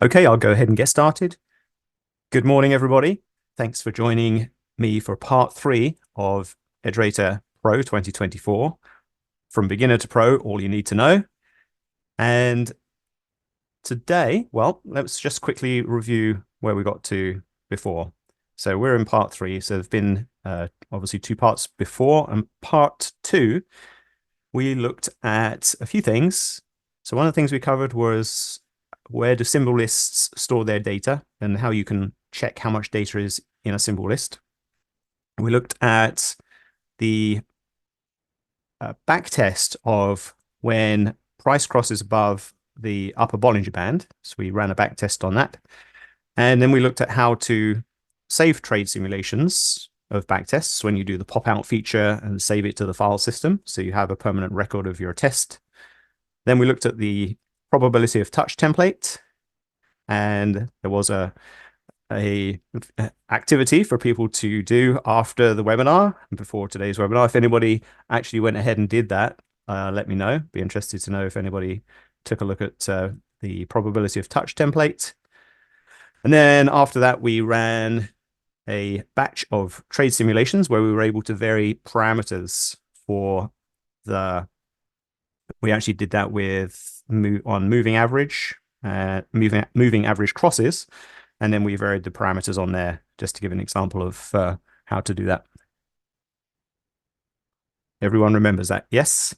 Okay, I'll go ahead and get started. Good morning, everybody. Thanks for joining me for part 3 of EdgeRater Pro 2024. From beginner to pro, all you need to know. And today, well, let's just quickly review where we got to before. So we're in part 3. So there've been obviously 2 parts before, and part 2, we looked at a few things. So one of the things we covered was where do symbol lists store their data and how you can check how much data is in a symbol list. We looked at the backtest of when price crosses above the upper Bollinger Band. So we ran a backtest on that. And then we looked at how to save trade simulations of backtests when you do the pop-out feature and save it to the file system. So you have a permanent record of your test. Then we looked at the probability of touch template, and there was a activity for people to do after the webinar, before today's webinar. If anybody actually went ahead and did that, let me know. Be interested to know if anybody took a look at the probability of touch template. And then after that, we ran a batch of trade simulations where we were able to vary parameters for we actually did that with moving average, moving average crosses, and then we varied the parameters on there just to give an example of how to do that. Everyone remembers that? Yes?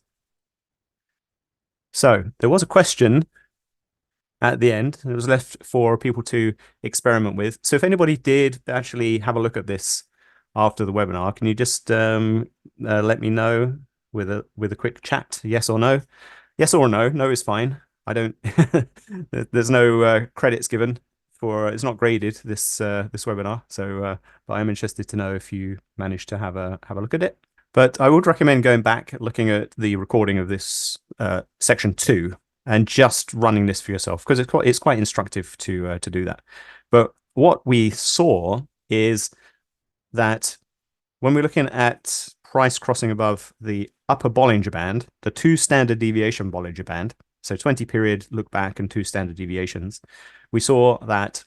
So there was a question at the end. It was left for people to experiment with. So if anybody did actually have a look at this after the webinar, can you just let me know with a quick chat, yes or no? Yes or no. No is fine. I don't. There's no credits given for. It's not graded this webinar. So, but I'm interested to know if you managed to have a look at it. But I would recommend going back, looking at the recording of this section 2, and just running this for yourself, because it's quite instructive to do that. But what we saw is that when we're looking at price crossing above the upper Bollinger Band, the 2 standard deviation Bollinger Band, so 20 period look back and 2 standard deviations, we saw that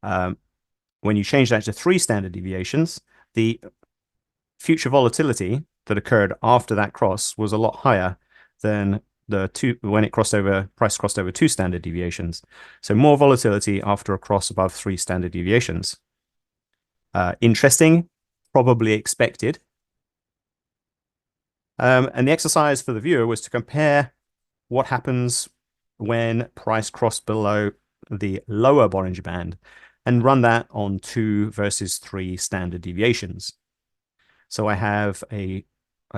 when you change that to 3 standard deviations, the future volatility that occurred after that cross was a lot higher than when it price crossed over 2 standard deviations. So more volatility after a cross above 3 standard deviations. Interesting, probably expected. And the exercise for the viewer was to compare what happens when price crossed below the lower Bollinger Band and run that on 2 versus 3 standard deviations. So I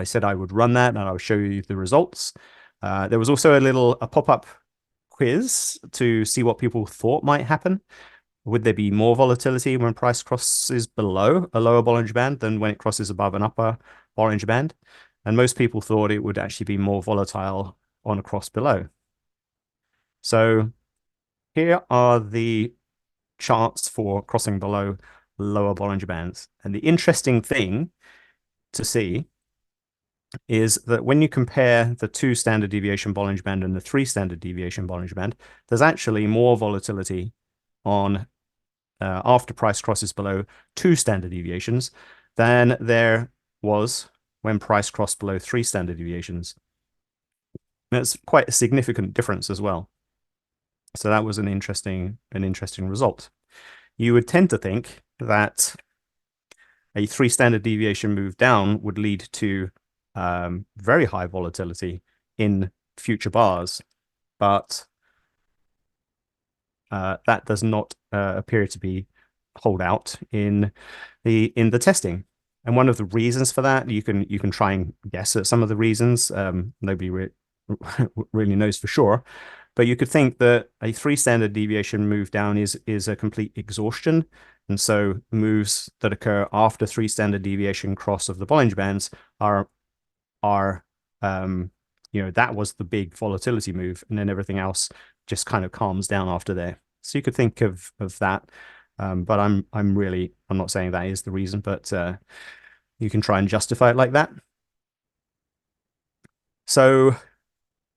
said I would run that and I'll show you the results. There was also a pop-up quiz to see what people thought might happen. Would there be more volatility when price crosses below a lower Bollinger Band than when it crosses above an upper Bollinger Band? And most people thought it would actually be more volatile on a cross below. So here are the charts for crossing below lower Bollinger Bands. And the interesting thing to see is that when you compare the 2 standard deviation Bollinger Band and the 3 standard deviation Bollinger Band, there's actually more volatility on after price crosses below 2 standard deviations than there was when price crossed below 3 standard deviations. That's quite a significant difference as well. So that was an interesting result. You would tend to think that a 3 standard deviation move down would lead to very high volatility in future bars, but that does not appear to be hold out in the testing. And one of the reasons for that, you can try and guess at some of the reasons. Nobody really knows for sure, but you could think that a 3 standard deviation move down is a complete exhaustion. And so moves that occur after 3 standard deviation cross of the Bollinger Bands are that was the big volatility move, and then everything else just kind of calms down after there. So you could think of that, but I'm not saying that is the reason, but you can try and justify it like that. So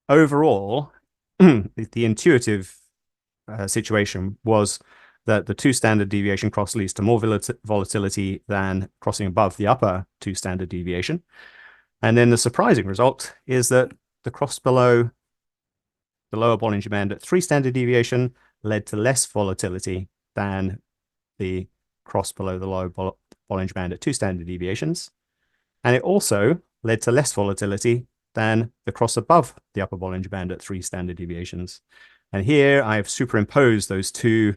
overall, the intuitive situation was that the 2 standard deviation cross leads to more volatility than crossing above the upper 2 standard deviation. And then the surprising result is that the cross below the lower Bollinger Band at 3 standard deviation led to less volatility than the cross below the lower Bollinger Band at 2 standard deviations. And it also led to less volatility than the cross above the upper Bollinger Band at 3 standard deviations. And here I've superimposed those two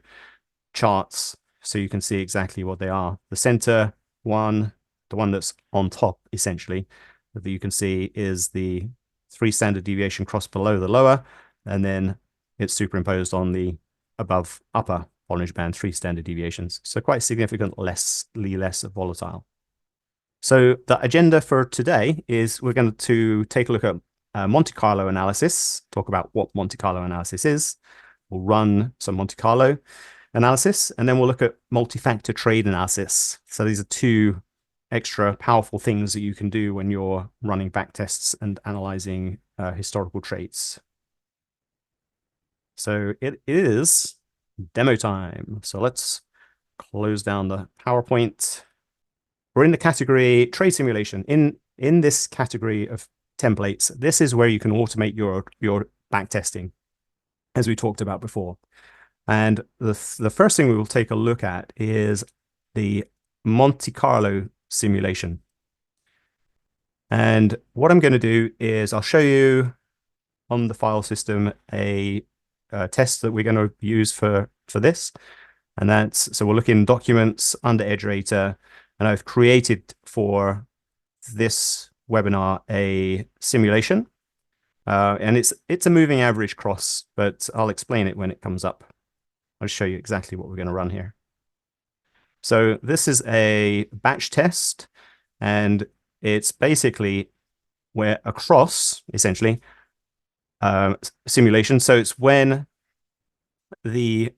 charts so you can see exactly what they are. The center one, the one that's on top essentially, that you can see is the 3 standard deviation cross below the lower, and then it's superimposed on the above upper Bollinger Band 3 standard deviations. So quite significantly less volatile. So the agenda for today is we're going to take a look at Monte Carlo analysis, talk about what Monte Carlo analysis is. We'll run some Monte Carlo analysis, and then we'll look at multi-factor trade analysis. So these are two extra powerful things that you can do when you're running backtests and analyzing historical trades. So it is demo time. So let's close down the PowerPoint. We're in the category trade simulation. In this category of templates, this is where you can automate your backtesting, as we talked about before. And the first thing we will take a look at is the Monte Carlo simulation. And what I'm going to do is I'll show you on the file system a test that we're going to use for this. And so we'll look in documents under EdgeRater, and I've created for this webinar a simulation. And it's a moving average cross, but I'll explain it when it comes up. I'll show you exactly what we're going to run here. So this is a batch test, and it's basically where a cross, essentially, simulation. So it's when the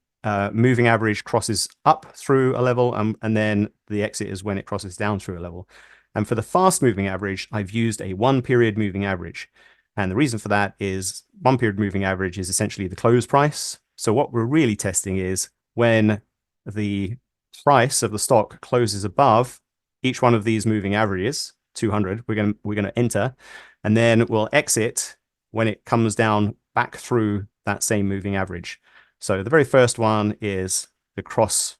moving average crosses up through a level, and then the exit is when it crosses down through a level. And for the fast moving average, I've used a 1 period moving average. And the reason for that is 1 period moving average is essentially the close price. So what we're really testing is when the price of the stock closes above each one of these moving averages, 200, we're going to enter, and then we'll exit when it comes down back through that same moving average. So the very first one is the cross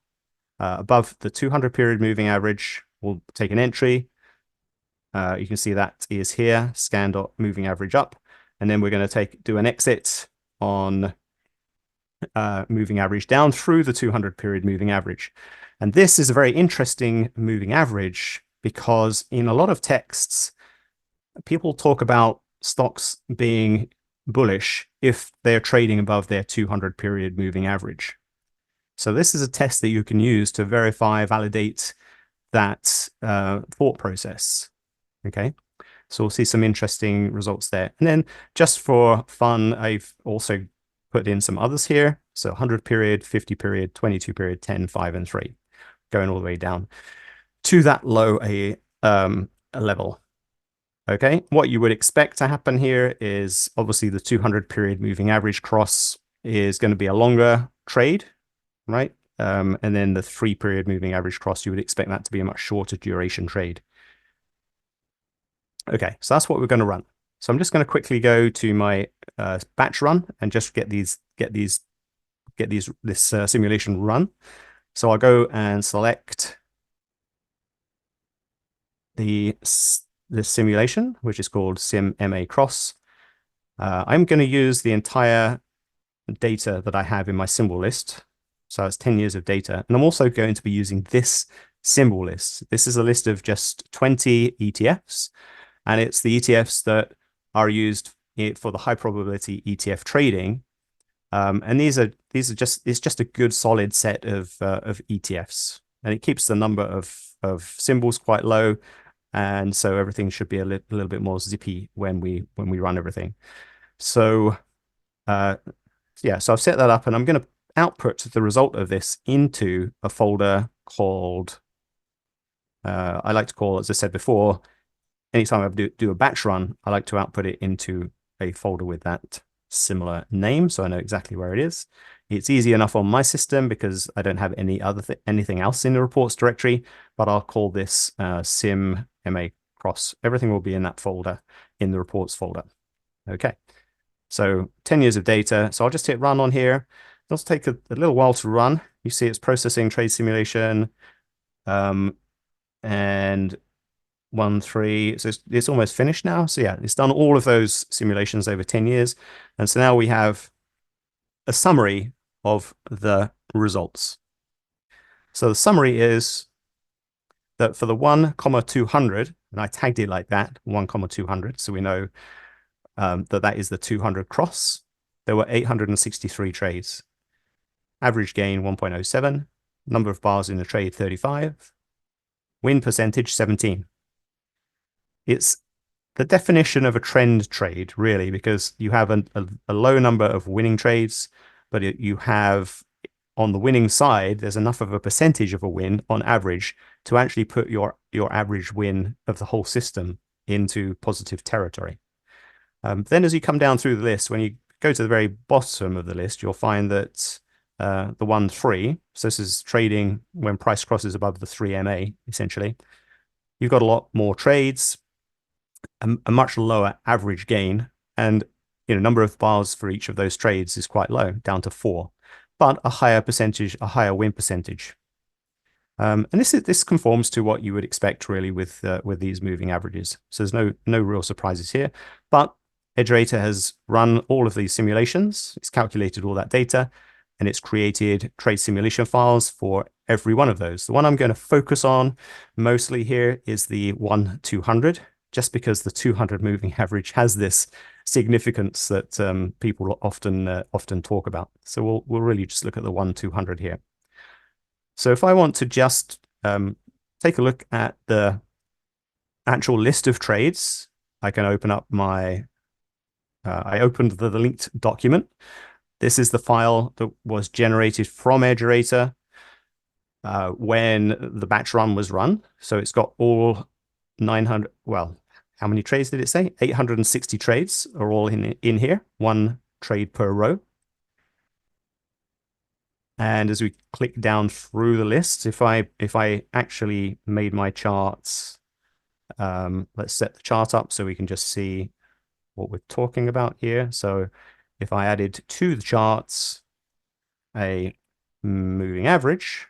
above the 200 period moving average. We'll take an entry. You can see that is here, scan.moving average up. And then we're going to do an exit on moving average down through the 200 period moving average. And this is a very interesting moving average because in a lot of texts, people talk about stocks being bullish if they're trading above their 200 period moving average. So this is a test that you can use to validate that thought process. Okay, so we'll see some interesting results there. And then just for fun, I've also put in some others here. So 100 period, 50 period, 22 period, 10, 5, and 3, going all the way down to that low a level. Okay, what you would expect to happen here is obviously the 200 period moving average cross is going to be a longer trade, right? And then the 3 period moving average cross, you would expect that to be a much shorter duration trade. Okay, so that's what we're going to run. So I'm just going to quickly go to my batch run and just get this simulation run. So I'll go and select this simulation, which is called sim MA cross. I'm going to use the entire data that I have in my symbol list. So it's 10 years of data. And I'm also going to be using this symbol list. This is a list of just 20 ETFs. And it's the ETFs that are used for the high probability ETF trading. And it's just a good solid set of ETFs. And it keeps the number of symbols quite low. And so everything should be a little bit more zippy when we run everything. So yeah, so I've set that up, and I'm going to output the result of this into a folder called, I like to call, as I said before, anytime I do a batch run, I like to output it into a folder with that similar name, so I know exactly where it is. It's easy enough on my system because I don't have anything else in the reports directory, but I'll call this sim ma cross. Everything will be in that folder, in the reports folder. Okay, so 10 years of data. So I'll just hit run on here. It'll take a little while to run. You see it's processing trade simulation, and 1.3. So it's almost finished now. So yeah, it's done all of those simulations over 10 years. And so now we have a summary of the results. So the summary is that for the 1,200, and I tagged it like that, 1,200, so we know that is the 200 cross, there were 863 trades. Average gain 1.07, number of bars in the trade 35, win percentage 17. It's the definition of a trend trade, really, because you have a low number of winning trades, but you have on the winning side, there's enough of a percentage of a win on average to actually put your average win of the whole system into positive territory. Then as you come down through the list, when you go to the very bottom of the list, you'll find that the 1.3, so this is trading when price crosses above the 3 MA, essentially. You've got a lot more trades, a much lower average gain, and number of bars for each of those trades is quite low, down to 4, but a higher percentage, a higher win percentage. And this conforms to what you would expect really with these moving averages. So there's no real surprises here. But EdgeRater has run all of these simulations. It's calculated all that data, and it's created trade simulation files for every one of those. The one I'm going to focus on mostly here is the 1-200, just because the 200 moving average has this significance that people often talk about. So we'll really just look at the 1-200 here. So if I want to just take a look at the actual list of trades, I can open up my, I opened the linked document. This is the file that was generated from EdgeRater when the batch run was run. So it's got all 900, well, how many trades did it say? 860 trades are all in here, one trade per row. And as we click down through the list, if I actually made my charts, let's set the chart up so we can just see what we're talking about here. So if I added to the charts a moving average,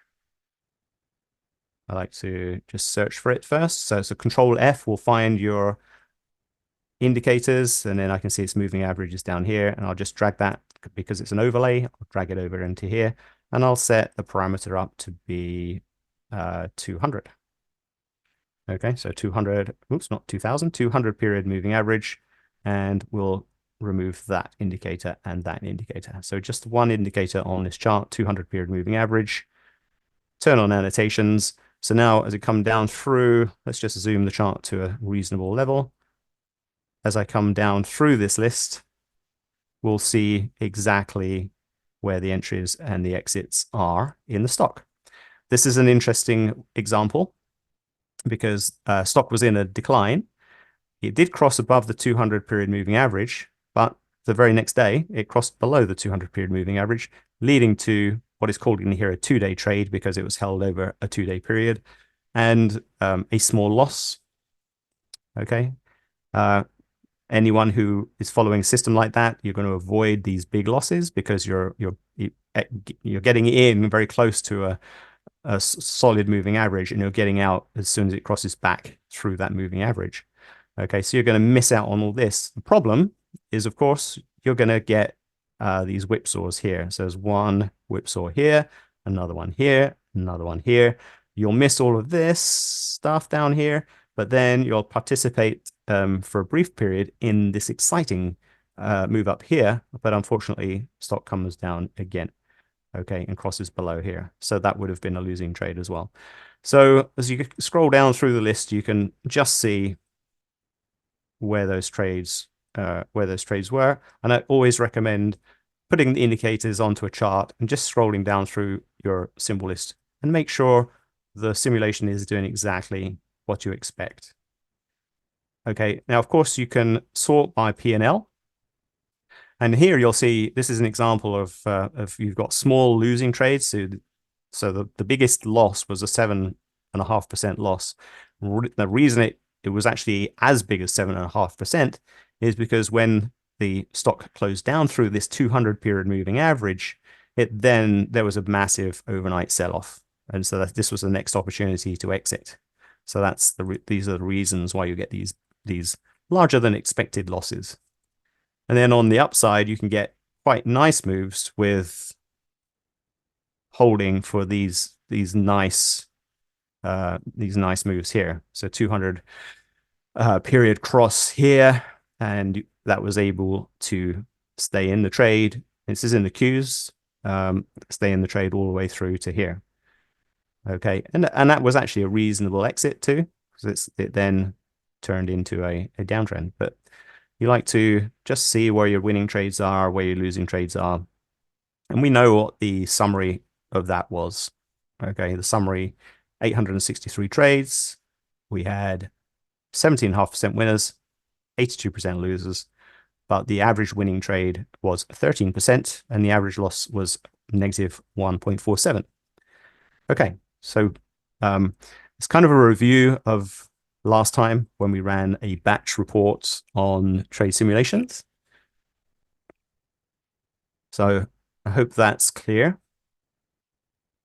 I like to just search for it first. So Control F will find your indicators, and then I can see its moving average is down here, and I'll just drag that because it's an overlay. I'll drag it over into here, and I'll set the parameter up to be 200. Okay, so 200, oops, not 2000, 200 period moving average, and we'll remove that indicator and that indicator. So just one indicator on this chart, 200 period moving average. Turn on annotations. So now as it comes down through, let's just zoom the chart to a reasonable level. As I come down through this list, we'll see exactly where the entries and the exits are in the stock. This is an interesting example because stock was in a decline. It did cross above the 200 period moving average, but the very next day, it crossed below the 200 period moving average, leading to what is called in here a 2-day trade because it was held over a 2-day period, and a small loss. Okay. Anyone who is following a system like that, you're going to avoid these big losses because you're getting in very close to a solid moving average, and you're getting out as soon as it crosses back through that moving average. Okay, so you're going to miss out on all this. The problem is, of course, you're going to get these whipsaws here. So there's one whipsaw here, another one here, another one here. You'll miss all of this stuff down here, but then you'll participate for a brief period in this exciting move up here. But unfortunately, stock comes down again, okay, and crosses below here. So that would have been a losing trade as well. So as you scroll down through the list, you can just see where those trades were. And I always recommend putting the indicators onto a chart and just scrolling down through your symbol list and make sure the simulation is doing exactly what you expect. Okay, now of course you can sort by P&L, And here you'll see this is an example of you've got small losing trades. So the biggest loss was a 7.5% loss. The reason it was actually as big as 7.5% is because when the stock closed down through this 200 period moving average, there was a massive overnight sell-off. And so this was the next opportunity to exit. So these are the reasons why you get these larger than expected losses. And then on the upside, you can get quite nice moves with holding for these nice moves here. So 200 period cross here, and that was able to stay in the trade. This is in the Qs, stay in the trade all the way through to here. Okay, and that was actually a reasonable exit too, because it then turned into a downtrend. But you like to just see where your winning trades are, where your losing trades are. And we know what the summary of that was. Okay, the summary, 863 trades. We had 17.5% winners, 82% losers, but the average winning trade was 13%, and the average loss was negative 1.47. Okay, so it's kind of a review of last time when we ran a batch report on trade simulations. So I hope that's clear.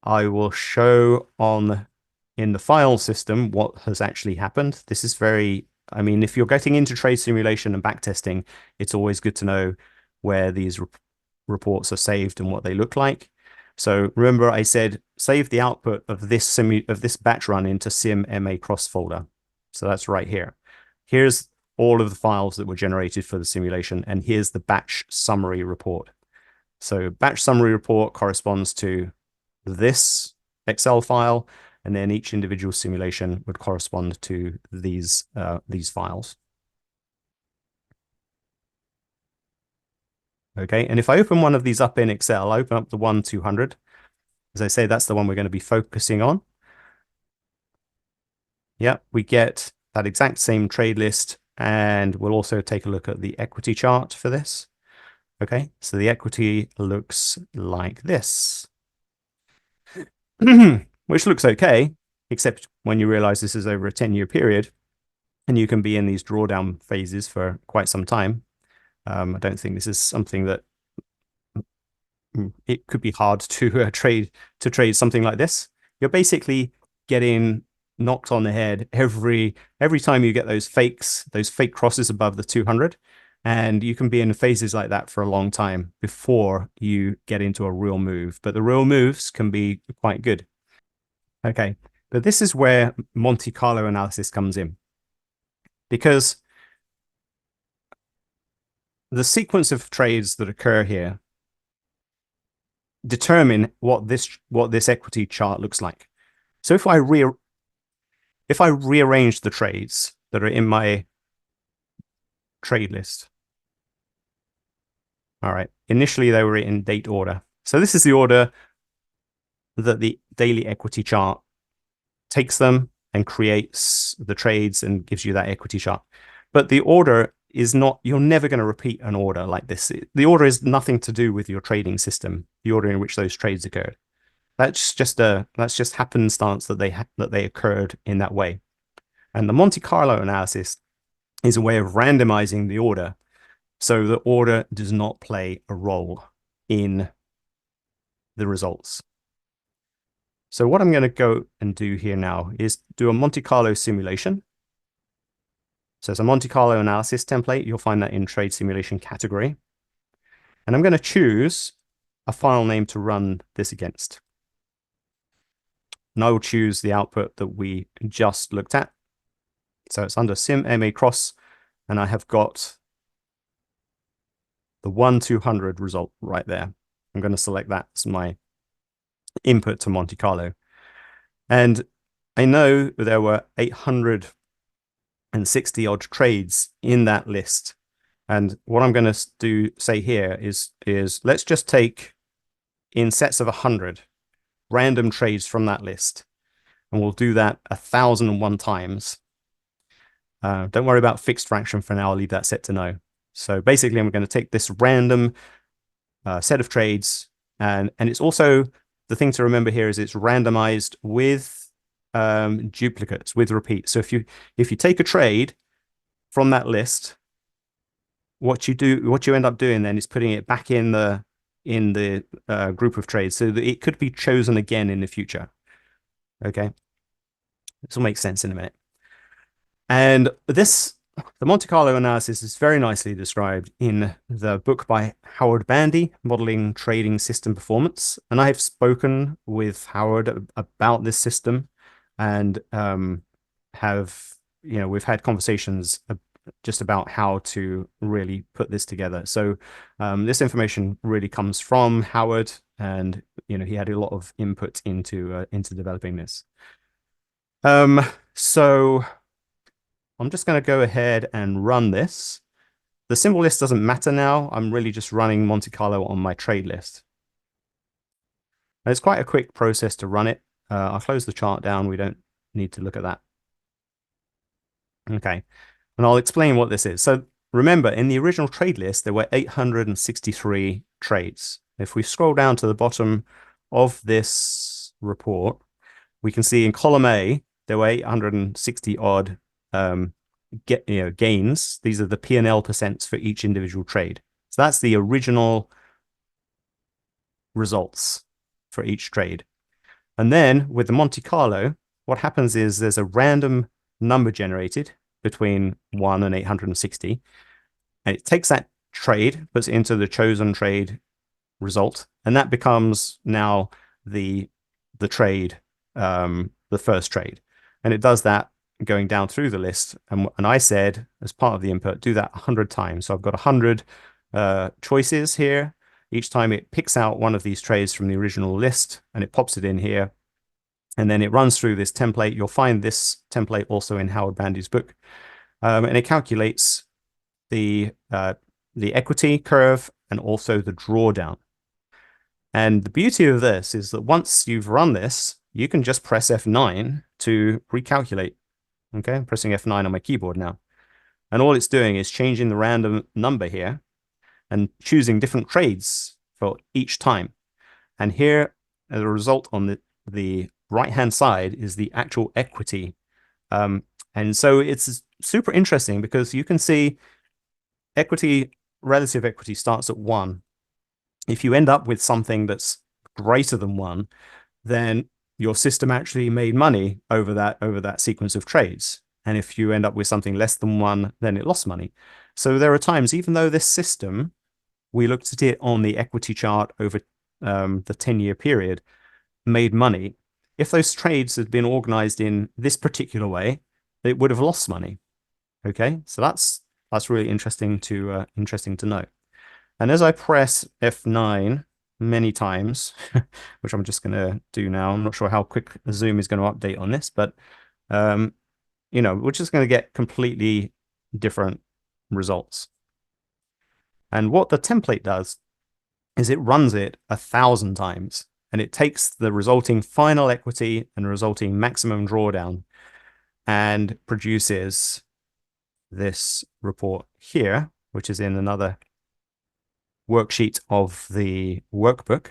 I will show in the file system what has actually happened. This is I mean, if you're getting into trade simulation and backtesting, it's always good to know where these reports are saved and what they look like. So remember I said, save the output of this batch run into sim ma cross folder. So that's right here. Here's all of the files that were generated for the simulation, and here's the batch summary report. So batch summary report corresponds to this Excel file, and then each individual simulation would correspond to these files. Okay, and if I open one of these up in Excel, I open up the 1-200. As I say, that's the one we're going to be focusing on. Yeah, we get that exact same trade list, and we'll also take a look at the equity chart for this. Okay, so the equity looks like this, which looks okay, except when you realize this is over a 10-year period, and you can be in these drawdown phases for quite some time. I don't think this is something that it could be hard to trade something like this. You're basically getting knocked on the head every time you get those fake crosses above the 200, and you can be in phases like that for a long time before you get into a real move. But the real moves can be quite good. Okay, but this is where Monte Carlo analysis comes in, because the sequence of trades that occur here determine what this equity chart looks like. So if I rearrange the trades that are in my trade list, all right, initially they were in date order. So this is the order that the daily equity chart takes them and creates the trades and gives you that equity chart. But the order is not, you're never going to repeat an order like this. The order is nothing to do with your trading system, the order in which those trades occurred. That's just happenstance that they occurred in that way. And the Monte Carlo analysis is a way of randomizing the order, so the order does not play a role in the results. So what I'm going to go and do here now is do a Monte Carlo simulation. So it's a Monte Carlo analysis template. You'll find that in trade simulation category. And I'm going to choose a file name to run this against. And I will choose the output that we just looked at. So it's under sim ma cross, and I have got the 1-200 result right there. I'm going to select that as my input to Monte Carlo. And I know there were 860 odd trades in that list. And what I'm going to say here is let's just take in sets of 100 random trades from that list. And we'll do that 1,001 times. Don't worry about fixed fraction for now. I'll leave that set to no. So basically, I'm going to take this random set of trades, and it's also, the thing to remember here is it's randomized with duplicates, with repeats. So if you take a trade from that list, what you end up doing then is putting it back in the group of trades so that it could be chosen again in the future. Okay, this will make sense in a minute. And the Monte Carlo analysis is very nicely described in the book by Howard Bandy, Modeling Trading System Performance. And I have spoken with Howard about this system, and we've had conversations just about how to really put this together. So this information really comes from Howard, and he had a lot of input into developing this. So I'm just going to go ahead and run this. The symbol list doesn't matter now. I'm really just running Monte Carlo on my trade list. And it's quite a quick process to run it. I'll close the chart down. We don't need to look at that. Okay. And I'll explain what this is. So remember, in the original trade list, there were 863 trades. If we scroll down to the bottom of this report, we can see in column A, there were 860 odd gains. These are the P&L percents for each individual trade. So that's the original results for each trade. And then with the Monte Carlo, what happens is there's a random number generated between 1 and 860, and it takes that trade, puts it into the chosen trade result, and that becomes now the trade, the first trade. And it does that going down through the list. And I said, as part of the input, do that 100 times. So I've got 100 choices here. Each time it picks out one of these trades from the original list and it pops it in here. And then it runs through this template. You'll find this template also in Howard Bandy's book. And it calculates the equity curve and also the drawdown. And the beauty of this is that once you've run this, you can just press F9 to recalculate. Okay, I'm pressing F9 on my keyboard now. And all it's doing is changing the random number here and choosing different trades for each time. And here, as a result, on the right-hand side is the actual equity. And so it's super interesting because you can see relative equity starts at 1. If you end up with something that's greater than 1, then your system actually made money over that sequence of trades. And if you end up with something less than 1, then it lost money. So there are times, even though this system, we looked at it on the equity chart over the 10-year period, made money. If those trades had been organized in this particular way, it would have lost money. Okay, so that's really interesting to know. And as I press F9 many times, which I'm just going to do now, I'm not sure how quick Zoom is going to update on this, but we're just going to get completely different results. And what the template does is it runs it 1,000 times, and it takes the resulting final equity and resulting maximum drawdown and produces this report here, which is in another worksheet of the workbook.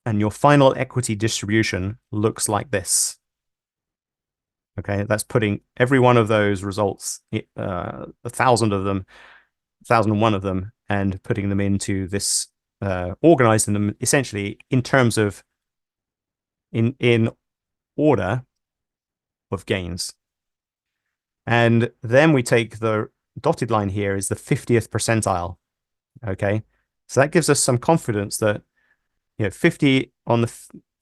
And your final equity distribution looks like this. Okay, that's putting every one of those results, 1,000 of them, 1,001 of them, and putting them into this, organizing them essentially in terms of in order of gains. And then we take the dotted line here is the 50th percentile. Okay, so that gives us some confidence that 50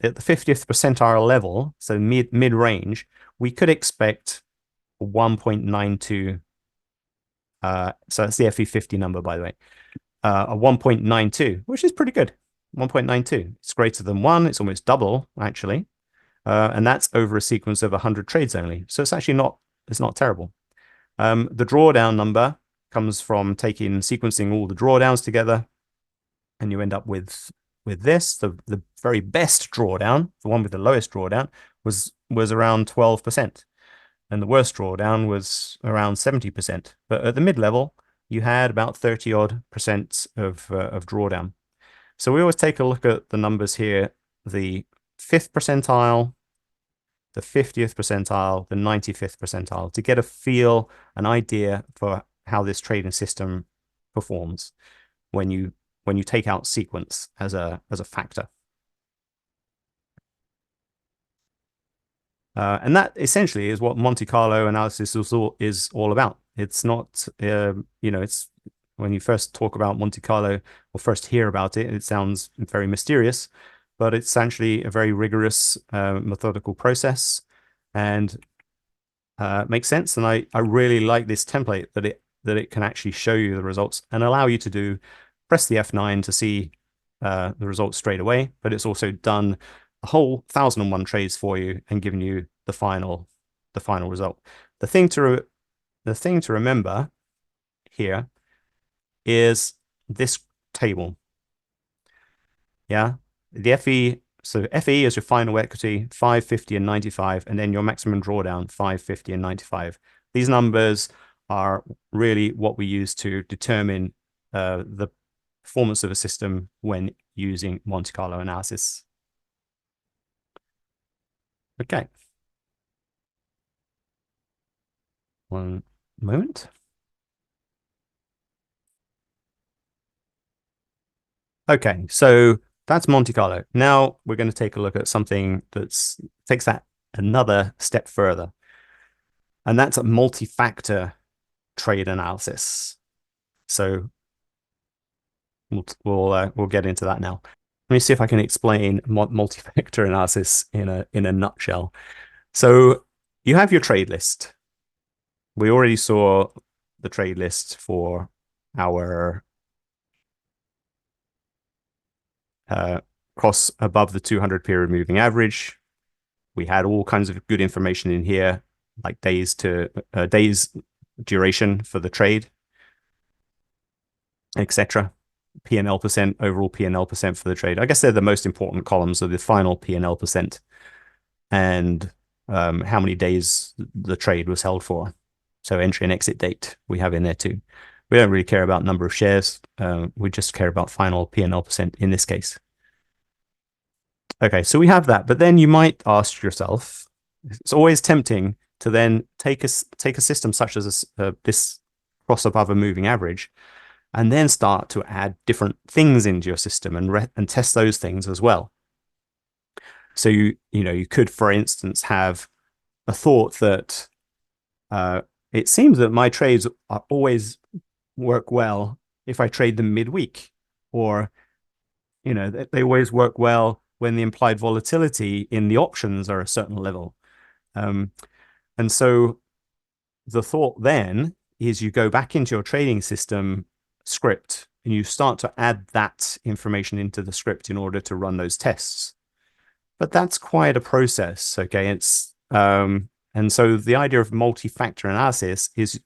at the 50th percentile level, so mid range, we could expect 1.92. So that's the FE50 number, by the way. A 1.92, which is pretty good. 1.92. It's greater than 1. It's almost double, actually. And that's over a sequence of 100 trades only. So it's actually not terrible. The drawdown number comes from sequencing all the drawdowns together, and you end up with this. The very best drawdown, the one with the lowest drawdown, was around 12%. and the worst drawdown was around 70%. But at the mid-level, you had about 30 odd percent of drawdown. So we always take a look at the numbers here, the 5th percentile, the 50th percentile, the 95th percentile, to get a feel, an idea for how this trading system performs when you take out sequence as a factor. And that essentially is what Monte Carlo analysis is all about. It's not, it's when you first talk about Monte Carlo or first hear about it, it sounds very mysterious, but it's actually a very rigorous, methodical process, and makes sense. And I really like this template that it can actually show you the results and allow you to press the F9 to see the results straight away, but it's also done a whole 1,001 trades for you and given you the final result. The thing to remember here is this table. Yeah, the FE. So FE is your final equity, 5, 50, and 95, and then your maximum drawdown, 5, 50, and 95. These numbers are really what we use to determine the performance of a system when using Monte Carlo analysis. Okay. One moment. Okay, so that's Monte Carlo. Now we're going to take a look at something that takes that another step further, and that's a multi-factor trade analysis. So we'll get into that now. Let me see if I can explain multi-factor analysis in a nutshell. So you have your trade list. We already saw the trade list for our cross above the 200 period moving average. We had all kinds of good information in here, like days duration for the trade, etc. P&L percent, overall P&L percent for the trade. I guess they're the most important columns of the final P&L percent, and how many days the trade was held for. So entry and exit date we have in there too. We don't really care about number of shares. We just care about final P&L percent in this case. Okay, so we have that, but then you might ask yourself, it's always tempting to then take a system such as this cross above a moving average, and then start to add different things into your system and test those things as well. So you could, for instance, have a thought that it seems that my trades always work well if I trade them midweek, or they always work well when the implied volatility in the options are a certain level. And so the thought then is you go back into your trading system script and you start to add that information into the script in order to run those tests. But that's quite a process, okay? And so the idea of multi-factor analysis is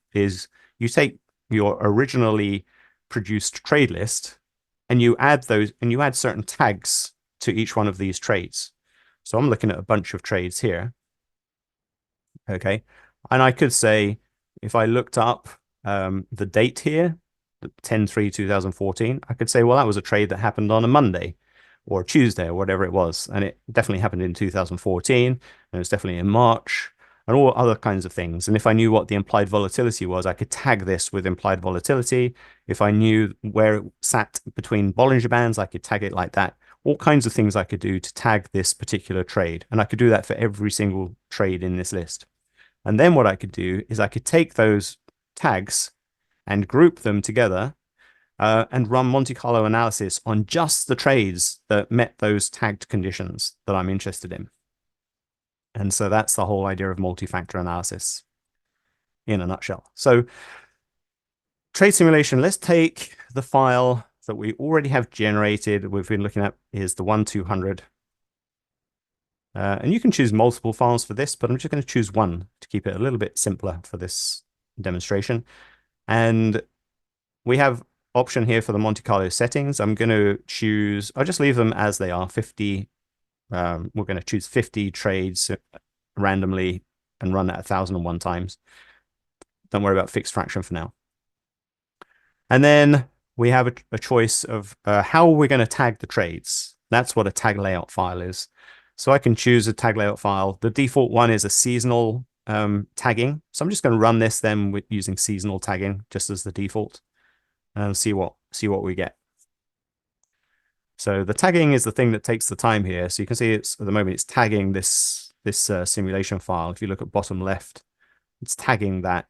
you take your originally produced trade list and you add certain tags to each one of these trades. So I'm looking at a bunch of trades here. Okay. And I could say, if I looked up the date here, 10/3/2014, I could say, well, that was a trade that happened on a Monday or Tuesday or whatever it was. And it definitely happened in 2014. And it was definitely in March, and all other kinds of things. And if I knew what the implied volatility was, I could tag this with implied volatility. If I knew where it sat between Bollinger Bands, I could tag it like that. All kinds of things I could do to tag this particular trade. And I could do that for every single trade in this list. And then what I could do is I could take those tags and group them together and run Monte Carlo analysis on just the trades that met those tagged conditions that I'm interested in. And so that's the whole idea of multi-factor analysis in a nutshell. So trade simulation, let's take the file that we already have generated. We've been looking at is the 1-200. And you can choose multiple files for this, but I'm just going to choose one to keep it a little bit simpler for this demonstration. And we have option here for the Monte Carlo settings. I'm going to choose, I'll just leave them as they are, 50. We're going to choose 50 trades randomly and run at 1,001 times. Don't worry about fixed fraction for now. And then we have a choice of how we're going to tag the trades. That's what a tag layout file is. So I can choose a tag layout file. The default one is a seasonal tagging. So I'm just going to run this then with using seasonal tagging just as the default and see what we get. So the tagging is the thing that takes the time here. So you can see it's at the moment it's tagging this simulation file. If you look at bottom left, it's tagging that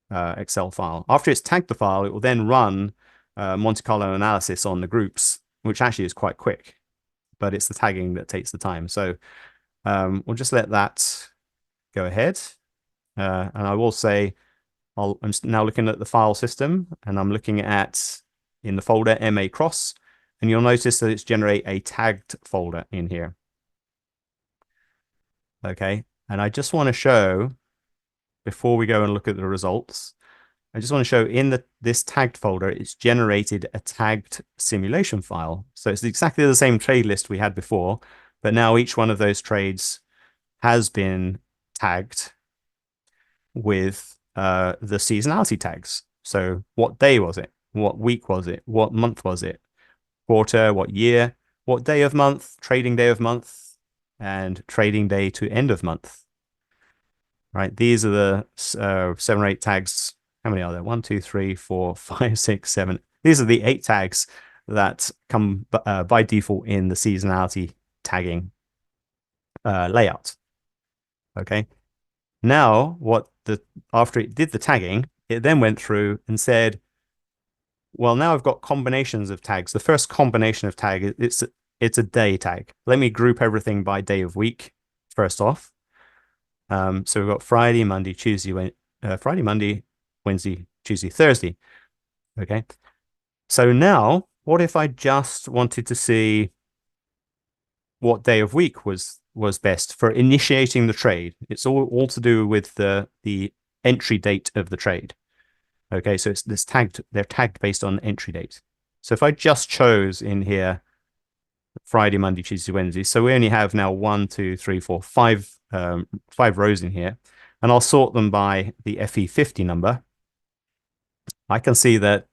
Excel file. After it's tagged the file, it will then run Monte Carlo analysis on the groups, which actually is quite quick, but it's the tagging that takes the time. So we'll just let that go ahead. And I will say, I'm now looking at the file system, and I'm looking at in the folder MA cross, and you'll notice that it's generate a tagged folder in here. Okay, and I just want to show, before we go and look at the results, I just want to show in this tagged folder, it's generated a tagged simulation file. So it's exactly the same trade list we had before, but now each one of those trades has been tagged with the seasonality tags. So what day was it? What week was it? What month was it? Quarter, what year? What day of month? Trading day of month, and trading day to end of month. Right, these are the 7 or 8 tags. How many are there? 1, 2, 3, 4, 5, 6, 7. These are the 8 tags that come by default in the seasonality tagging layout. Okay. Now, after it did the tagging, it then went through and said, well, now I've got combinations of tags. The first combination of tag, it's a day tag. Let me group everything by day of week first off. So we've got Friday, Monday, Tuesday, Friday, Monday, Wednesday, Tuesday, Thursday. Okay. So now, what if I just wanted to see what day of week was best for initiating the trade? It's all to do with the entry date of the trade. Okay, so they're tagged based on entry date. So if I just chose in here Friday, Monday, Tuesday, Wednesday, so we only have now 1, 2, 3, 4, 5 rows in here, and I'll sort them by the FE50 number. I can see that,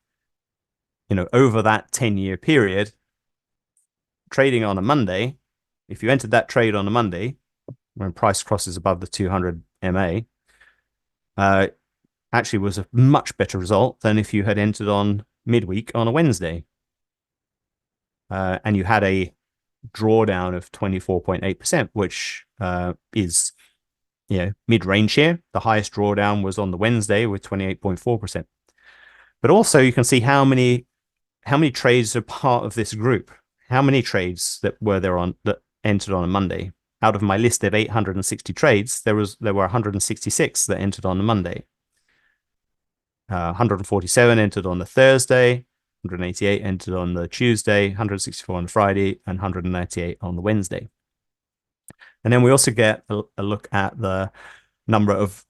over that 10-year period, trading on a Monday, if you entered that trade on a Monday, when price crosses above the 200 MA, actually was a much better result than if you had entered on midweek on a Wednesday. And you had a drawdown of 24.8%, which is mid-range here. The highest drawdown was on the Wednesday with 28.4%. But also you can see how many trades are part of this group. How many trades that entered on a Monday? Out of my list of 860 trades, there were 166 that entered on a Monday. 147 entered on the Thursday, 188 entered on the Tuesday, 164 on the Friday, and 198 on the Wednesday. And then we also get a look at the number of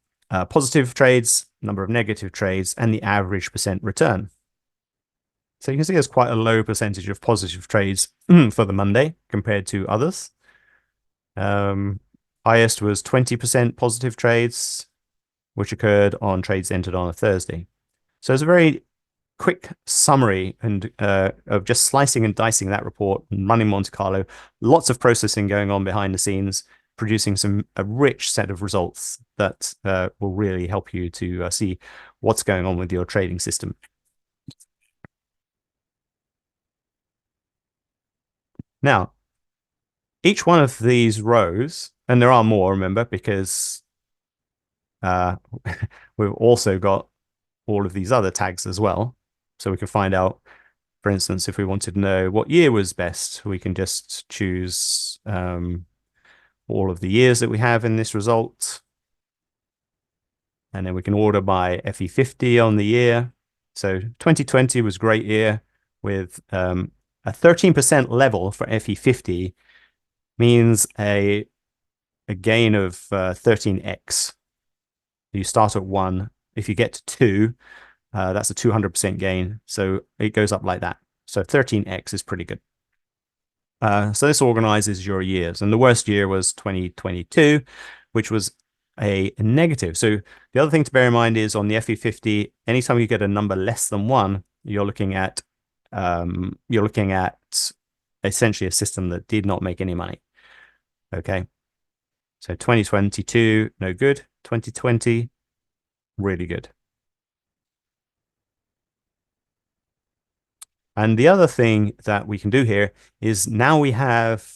positive trades, number of negative trades, and the average percent return. So you can see there's quite a low percentage of positive trades for the Monday compared to others. Highest was 20% positive trades, which occurred on trades entered on a Thursday. So it's a very quick summary and of just slicing and dicing that report and running Monte Carlo. Lots of processing going on behind the scenes, producing a rich set of results that will really help you to see what's going on with your trading system. Now, each one of these rows, and there are more, remember, because we've also got all of these other tags as well. So we can find out, for instance, if we wanted to know what year was best, we can just choose all of the years that we have in this result. And then we can order by FE50 on the year. So 2020 was a great year with a 13% level for FE50 means a gain of 13x. You start at 1. If you get to 2, that's a 200% gain. So it goes up like that. So 13x is pretty good. So this organizes your years. And the worst year was 2022, which was a negative. So the other thing to bear in mind is on the FE50, anytime you get a number less than 1, you're looking at essentially a system that did not make any money. Okay. So 2022, no good. 2020, really good. And the other thing that we can do here is now we have,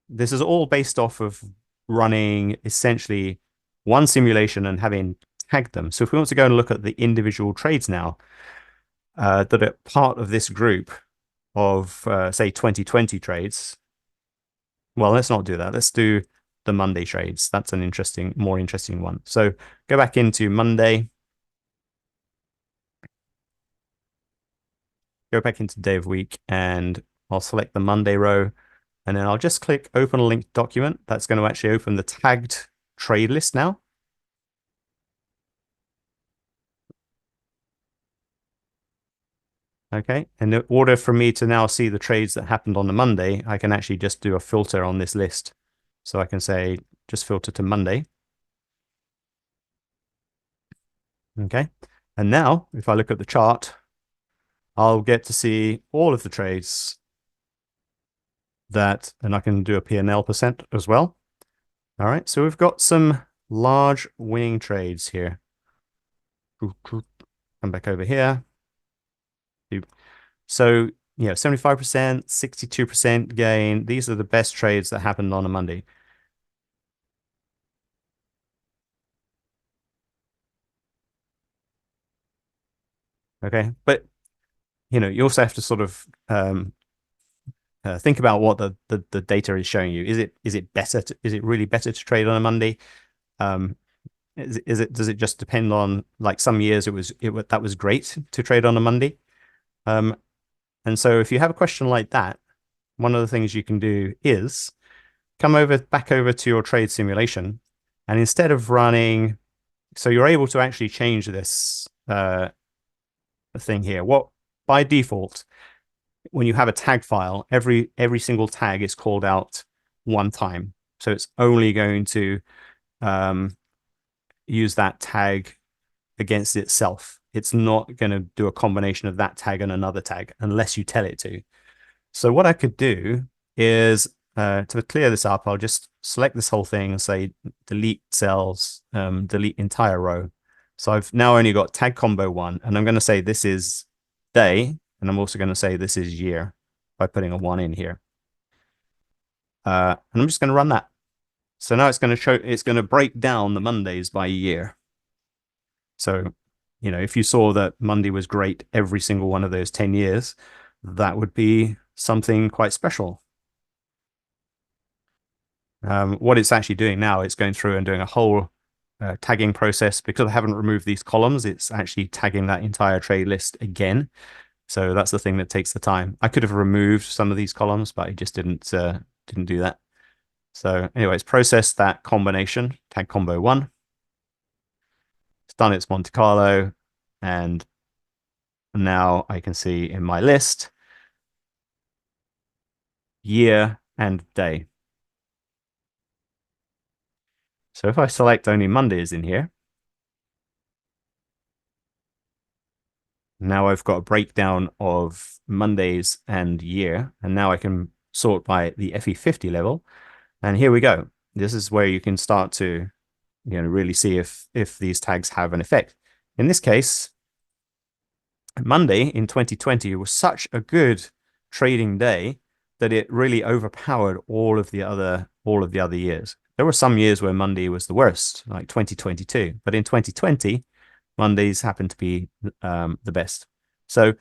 this is all based off of running essentially one simulation and having tagged them. So if we want to go and look at the individual trades now that are part of this group of, say, 2020 trades, well, let's not do that. Let's do the Monday trades. That's an more interesting one. So go back into Monday, go back into day of week, and I'll select the Monday row, and then I'll just click open a linked document. That's going to actually open the tagged trade list now. Okay, and in order for me to now see the trades that happened on the Monday, I can actually just do a filter on this list. So I can say, just filter to Monday. Okay, and now if I look at the chart, I'll get to see all of the trades that, and I can do a P&L percent as well. All right, so we've got some large winning trades here. Come back over here. So, 75%, 62% gain. These are the best trades that happened on a Monday. Okay, but you also have to sort of think about what the data is showing you. Is it really better to trade on a Monday? Does it just depend on, like, some years that was great to trade on a Monday? And so if you have a question like that, one of the things you can do is come back over to your trade simulation, and instead of running, so you're able to actually change this thing here. What by default, when you have a tag file, every single tag is called out one time. So it's only going to use that tag against itself. It's not going to do a combination of that tag and another tag unless you tell it to. So what I could do is, to clear this up, I'll just select this whole thing and say delete cells, delete entire row. So I've now only got tag combo 1, and I'm going to say this is day, and I'm also going to say this is year by putting a 1 in here. And I'm just going to run that. So now it's going to break down the Mondays by year. So, if you saw that Monday was great every single one of those 10 years, that would be something quite special. What it's actually doing now, it's going through and doing a whole tagging process. Because I haven't removed these columns, it's actually tagging that entire trade list again. So that's the thing that takes the time. I could have removed some of these columns, but I just didn't do that. So anyway, it's processed that combination, tag combo 1. It's done its Monte Carlo, and now I can see in my list year and day. So if I select only Mondays in here, now I've got a breakdown of Mondays and year, and now I can sort by the FE50 level. And here we go. This is where you can start to really see if these tags have an effect. In this case, Monday in 2020 was such a good trading day that it really overpowered all of the other years. There were some years where Monday was the worst, like 2022, but in 2020, Mondays happened to be the best. So,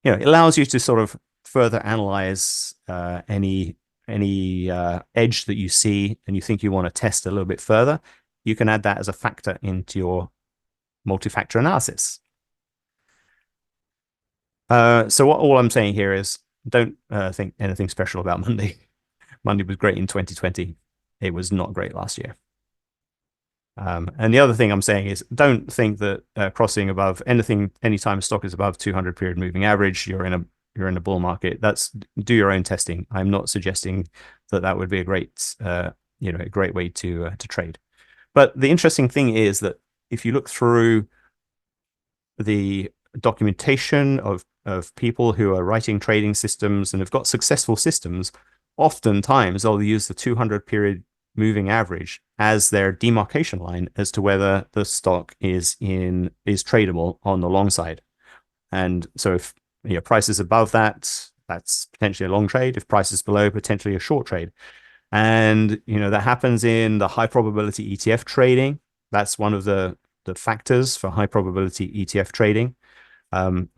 it allows you to sort of further analyze any edge that you see and you think you want to test a little bit further. You can add that as a factor into your multi-factor analysis. So all I'm saying here is don't think anything special about Monday. Monday was great in 2020. It was not great last year. And the other thing I'm saying is don't think that crossing above anytime stock is above 200 period moving average, you're in a bull market. Do your own testing. I'm not suggesting that would be a great way to trade. But the interesting thing is that if you look through the documentation of people who are writing trading systems and have got successful systems, oftentimes they'll use the 200 period moving average as their demarcation line as to whether the stock is tradable on the long side. And so if price is above that, that's potentially a long trade. If price is below, potentially a short trade. And that happens in the high probability ETF trading. That's one of the factors for high probability ETF trading.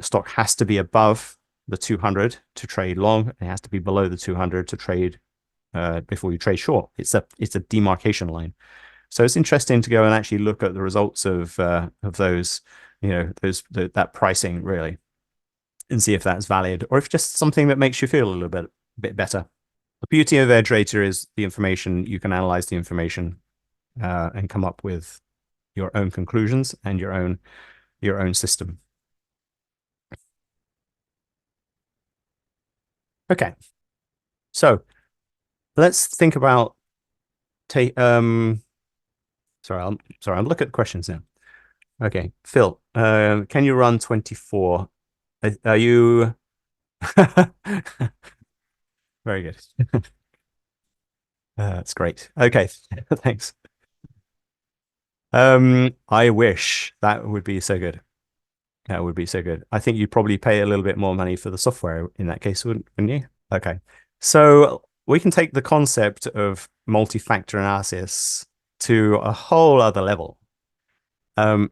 Stock has to be above the 200 to trade long. It has to be below the 200 to trade before you trade short. It's a demarcation line. So it's interesting to go and actually look at the results of those, that pricing really, and see if that's valid or if just something that makes you feel a little bit better. The beauty of EdgeRater is the information. You can analyze the information and come up with your own conclusions and your own system. Okay, so let's think about sorry, I'm looking at questions now. Okay, Phil, can you run 24? Are you very good? That's great. Okay, thanks. I wish that would be so good. That would be so good. I think you'd probably pay a little bit more money for the software in that case, wouldn't you? Okay. So we can take the concept of multi-factor analysis to a whole other level. At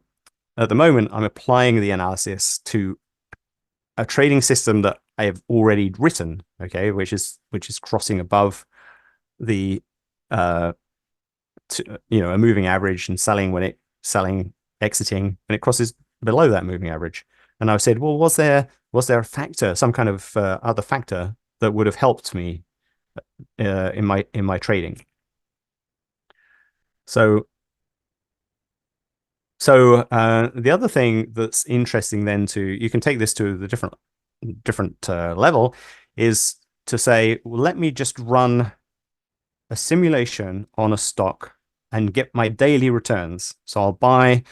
the moment, I'm applying the analysis to a trading system that I have already written, okay, which is crossing above the a moving average and exiting when it crosses below that moving average. And I said, well, was there a factor, some kind of other factor that would have helped me in my trading? So the other thing that's interesting then you can take this to the different level is to say, well, let me just run a simulation on a stock and get my daily returns. So I'll buy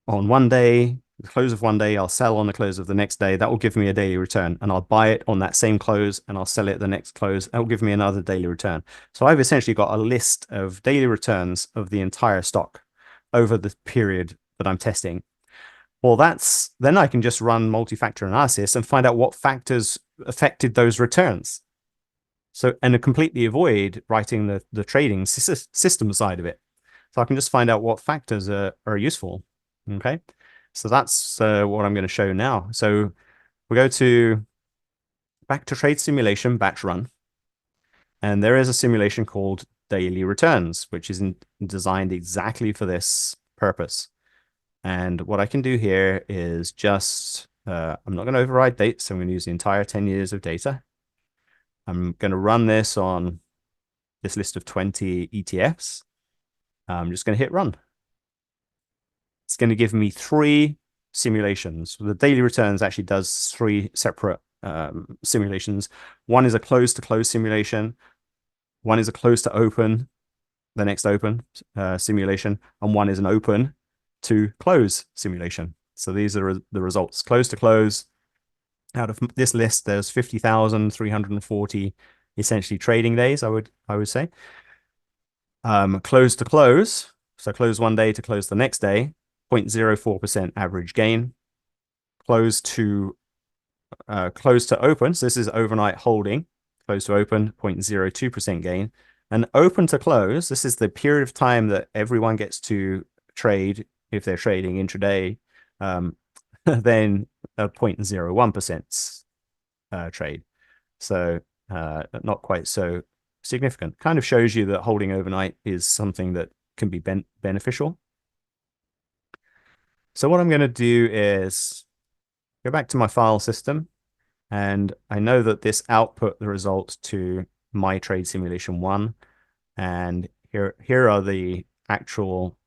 on one day, the close of one day, I'll sell on the close of the next day. That will give me a daily return. And I'll buy it on that same close and I'll sell it the next close. That will give me another daily return. So I've essentially got a list of daily returns of the entire stock over the period that I'm testing. Well, then I can just run multi-factor analysis and find out what factors affected those returns. So, and completely avoid writing the trading system side of it. So I can just find out what factors are useful. Okay. So that's what I'm going to show now. So we go back to trade simulation, batch run. And there is a simulation called daily returns, which is designed exactly for this purpose. And what I can do here is just, I'm not going to override dates. So I'm going to use the entire 10 years of data. I'm going to run this on this list of 20 ETFs. I'm just going to hit run. It's going to give me 3 simulations. The daily returns actually does 3 separate simulations. One is a close to close simulation. One is a close to open, the next open simulation. And one is an open to close simulation. So these are the results. Close to close. Out of this list, there's 50,340 essentially trading days, I would say. Close to close, so close one day to close the next day, 0.04% average gain. Close to open, so this is overnight holding. Close to open, 0.02% gain. And open to close, this is the period of time that everyone gets to trade if they're trading intraday. Then a 0.01% trade. So not quite so significant. Kind of shows you that holding overnight is something that can be beneficial. So what I'm going to do is go back to my file system, and I know that this output the result to my trade simulation 1, and here are the actual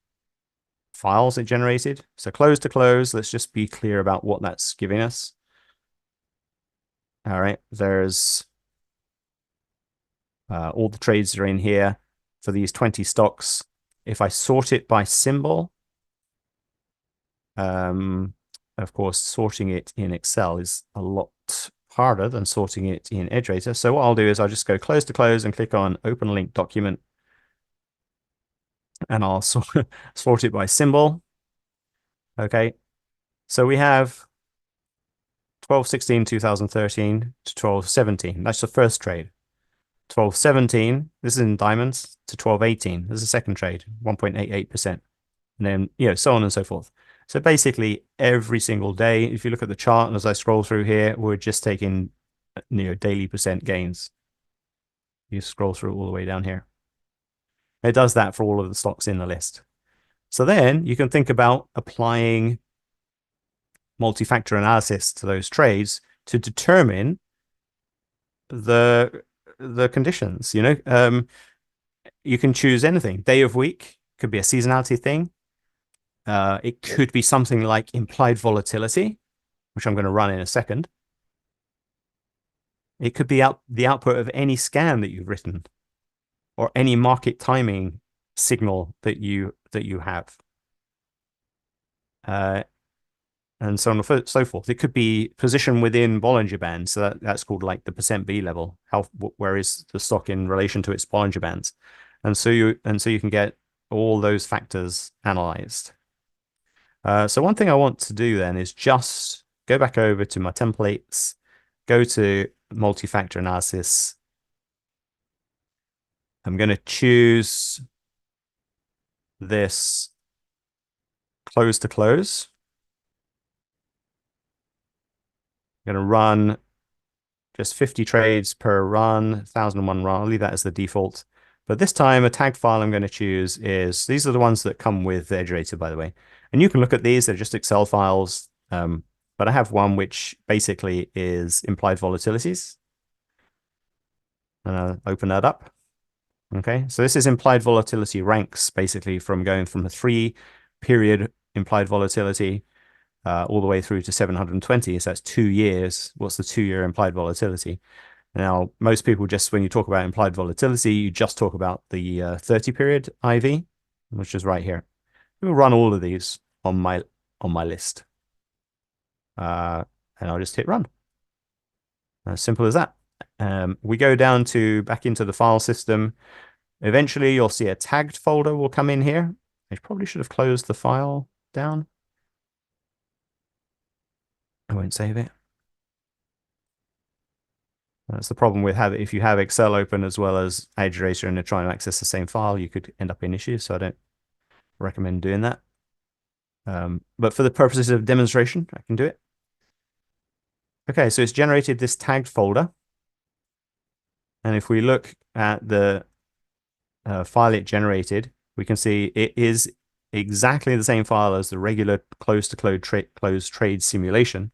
files it generated. So close to close, let's just be clear about what that's giving us. All right, there's all the trades are in here for these 20 stocks. If I sort it by symbol, of course, sorting it in Excel is a lot harder than sorting it in EdgeRater. So what I'll do is I'll just go close to close and click on Open Link Document, and I'll sort it by symbol. Okay, so we have 12/16/2013 to 12/17. That's the first trade. 12/17, this is in diamonds, to 12/18. This is the second trade, 1.88%. And then, so on and so forth. So basically, every single day, if you look at the chart, and as I scroll through here, we're just taking, daily percent gains. You scroll through all the way down here. It does that for all of the stocks in the list. So then you can think about applying multi-factor analysis to those trades to determine the conditions. You can choose anything. Day of week could be a seasonality thing. It could be something like implied volatility, which I'm going to run in a second. It could be the output of any scan that you've written, or any market timing signal that you have, and so on and so forth. It could be position within Bollinger Bands, so that's called like the percent B level. Where is the stock in relation to its Bollinger Bands, and so you can get all those factors analyzed. So one thing I want to do then is just go back over to my templates, go to multi-factor analysis. I'm going to choose this close to close. I'm going to run just 50 trades per run, 1001 run. I'll leave that as the default. But this time, a tag file I'm going to choose is, these are the ones that come with EdgeRater, by the way. And you can look at these, they're just Excel files. But I have one which basically is implied volatilities. And I'll open that up. Okay, so this is implied volatility ranks, basically from going from a 3-period implied volatility all the way through to 720. So that's 2 years. What's the 2-year implied volatility? Now, most people just, when you talk about implied volatility, you just talk about the 30-period IV, which is right here. We'll run all of these on my list. And I'll just hit run. As simple as that. We go down back into the file system. Eventually, you'll see a tagged folder will come in here. I probably should have closed the file down. I won't save it. That's the problem with if you have Excel open as well as EdgeRater and you're trying to access the same file, you could end up in issues. So I don't recommend doing that. But for the purposes of demonstration, I can do it. Okay, so it's generated this tagged folder. And if we look at the file it generated, we can see it is exactly the same file as the regular close trade simulation.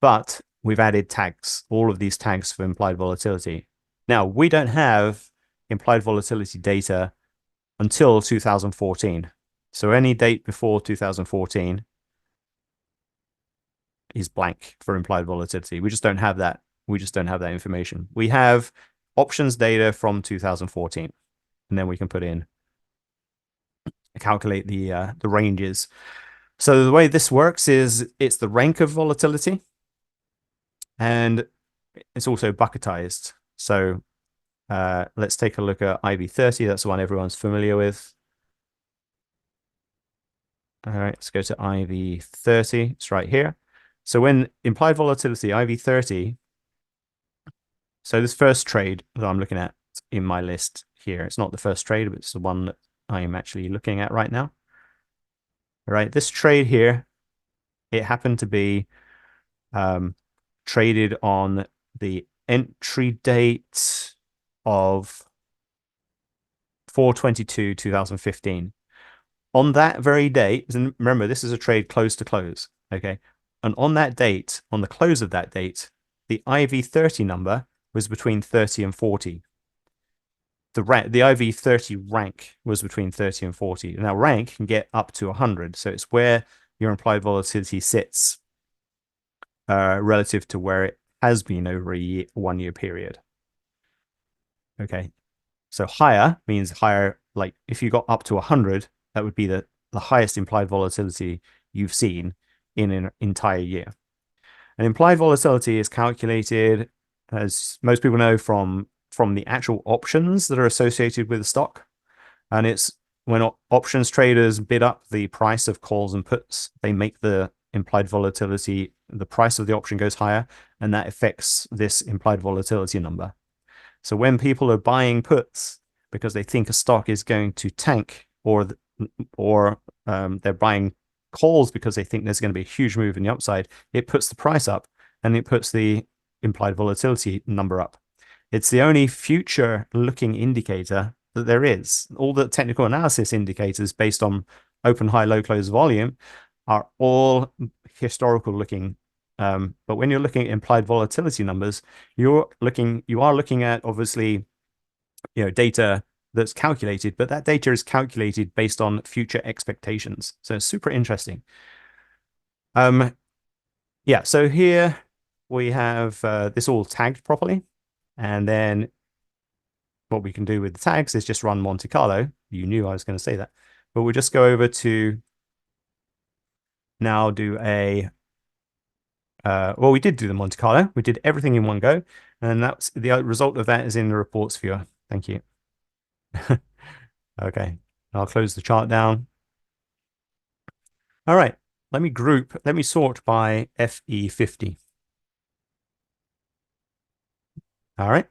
But we've added tags, all of these tags for implied volatility. Now, we don't have implied volatility data until 2014. So any date before 2014 is blank for implied volatility. We just don't have that. We just don't have that information. We have options data from 2014, and then we can put in, calculate the ranges. So the way this works is it's the rank of volatility, and it's also bucketized. So let's take a look at IV30. That's the one everyone's familiar with. All right, let's go to IV30. It's right here. So when implied volatility, IV30, so this first trade that I'm looking at in my list here, it's not the first trade, but it's the one that I am actually looking at right now. All right, this trade here, it happened to be traded on the entry date of 4/22/2015. On that very date, and remember, this is a trade close to close, okay? And on that date, on the close of that date, the IV30 number was between 30 and 40. The IV30 rank was between 30 and 40. Now, rank can get up to 100, so it's where your implied volatility sits relative to where it has been over a 1-year period. Okay, So higher means higher, like if you got up to 100, that would be the highest implied volatility you've seen in an entire year. And implied volatility is calculated, as most people know, from the actual options that are associated with the stock. And it's when options traders bid up the price of calls and puts, they make the implied volatility, the price of the option goes higher, and that affects this implied volatility number. So when people are buying puts because they think a stock is going to tank, or they're buying calls because they think there's going to be a huge move in the upside, it puts the price up and it puts the implied volatility number up. It's the only future looking indicator that there is. All the technical analysis indicators based on open, high, low, close volume are all historical looking. But when you're looking at implied volatility numbers, you are looking at obviously, data that's calculated, but that data is calculated based on future expectations. So it's super interesting. Yeah, so here we have this all tagged properly. And then what we can do with the tags is just run Monte Carlo. You knew I was going to say that. But we'll just go over to now do a well, we did do the Monte Carlo. We did everything in one go. And that's the result of that is in the reports viewer. Thank you. Okay, I'll close the chart down. All right, let me sort by FE50. All right,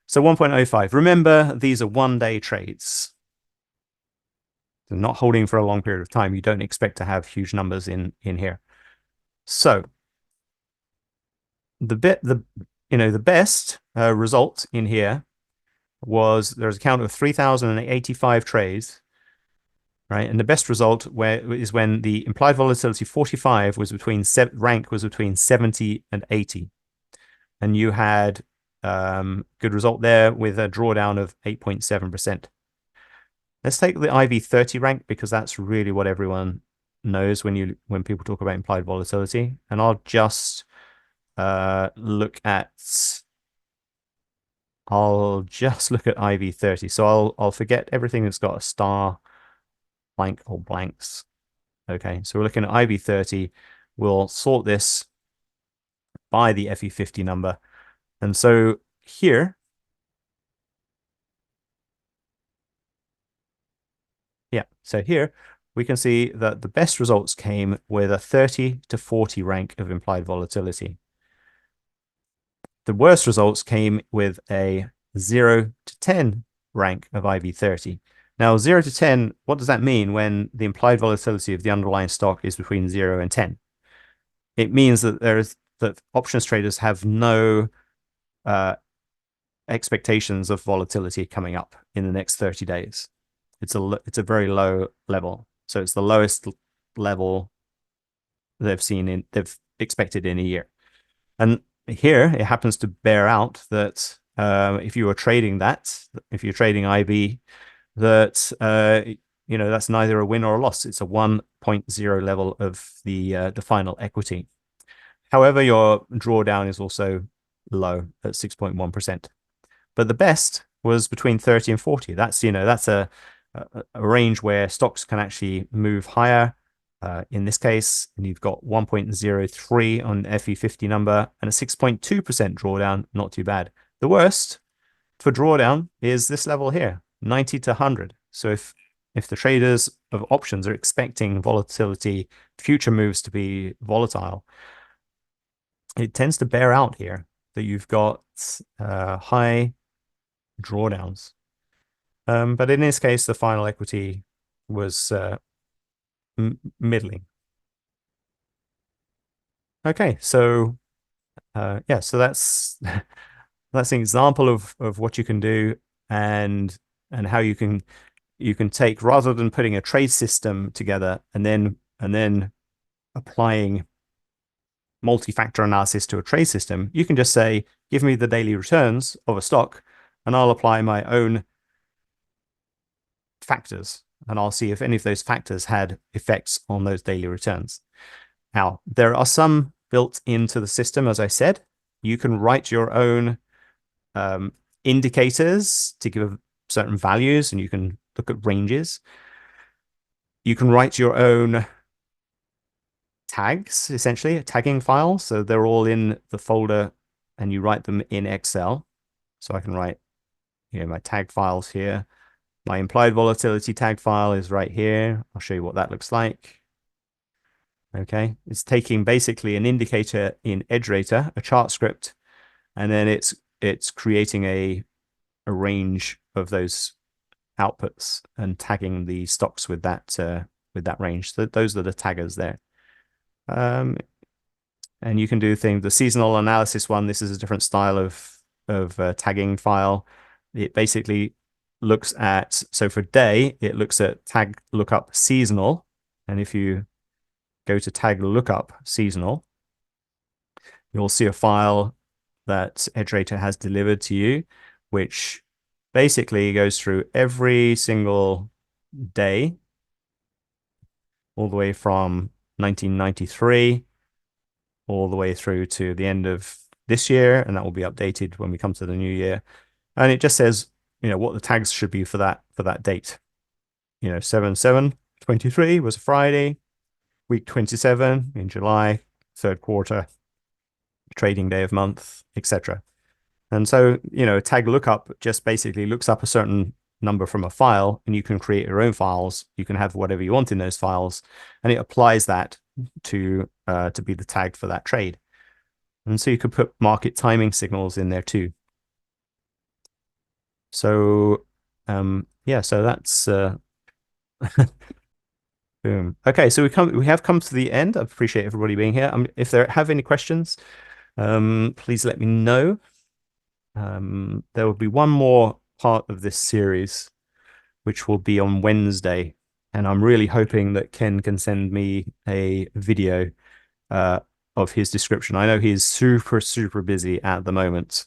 so 1.05. Remember, these are one-day trades. They're not holding for a long period of time. You don't expect to have huge numbers in here. So the best result in here was there's a count of 3,085 trades, right? And the best result is when the implied volatility 45 was rank was between 70 and 80. And you had good result there with a drawdown of 8.7%. Let's take the IV30 rank because that's really what everyone knows when people talk about implied volatility. And I'll just look at IV30. So I'll forget everything that's got a star, blank, or blanks. Okay, so we're looking at IV30. We'll sort this by the FE50 number. And so here, yeah, so here we can see that the best results came with a 30 to 40 rank of implied volatility. The worst results came with a 0 to 10 rank of IV30. Now, 0 to 10, what does that mean when the implied volatility of the underlying stock is between 0 and 10? It means that that options traders have no expectations of volatility coming up in the next 30 days. It's a very low level. So it's the lowest level they've expected in a year. And here it happens to bear out that if you're trading IB, that that's neither a win or a loss. It's a 1.0 level of the final equity. However, your drawdown is also low at 6.1%. But the best was between 30 and 40. That's a range where stocks can actually move higher. In this case, and you've got 1.03 on FE50 number and a 6.2% drawdown, not too bad. The worst for drawdown is this level here, 90 to 100. So if the traders of options are expecting volatility, future moves to be volatile, it tends to bear out here that you've got high drawdowns. But in this case, the final equity was middling. Okay, so yeah, so that's that's an example of what you can do and how you can take, rather than putting a trade system together and then applying multi-factor analysis to a trade system, you can just say, give me the daily returns of a stock and I'll apply my own factors and I'll see if any of those factors had effects on those daily returns. Now, there are some built into the system, as I said. You can write your own indicators to certain values, and you can look at ranges. You can write your own tags, essentially, a tagging file. So they're all in the folder, and you write them in Excel. So I can write, my tag files here. My implied volatility tag file is right here. I'll show you what that looks like. Okay, it's taking basically an indicator in EdgeRater, a chart script, and then it's creating a range of those outputs and tagging the stocks with that range. So those are the taggers there. And you can do things. The seasonal analysis one, this is a different style of tagging file. It basically looks at, so for day, it looks at tag lookup seasonal. And if you go to tag lookup seasonal, you'll see a file that EdgeRater has delivered to you, which basically goes through every single day, all the way from 1993 all the way through to the end of this year, and that will be updated when we come to the new year. And it just says, what the tags should be for that date. 7/7/23 was a Friday, week 27 in July, third quarter, trading day of month, etc. And so, tag lookup just basically looks up a certain number from a file, and you can create your own files. You can have whatever you want in those files, and it applies that to be the tag for that trade. And so you could put market timing signals in there too. So yeah, so that's boom. Okay, so we have come to the end. I appreciate everybody being here. If there have any questions, please let me know. There will be one more part of this series, which will be on Wednesday, and I'm really hoping that Ken can send me a video of his description. I know he's super, super busy at the moment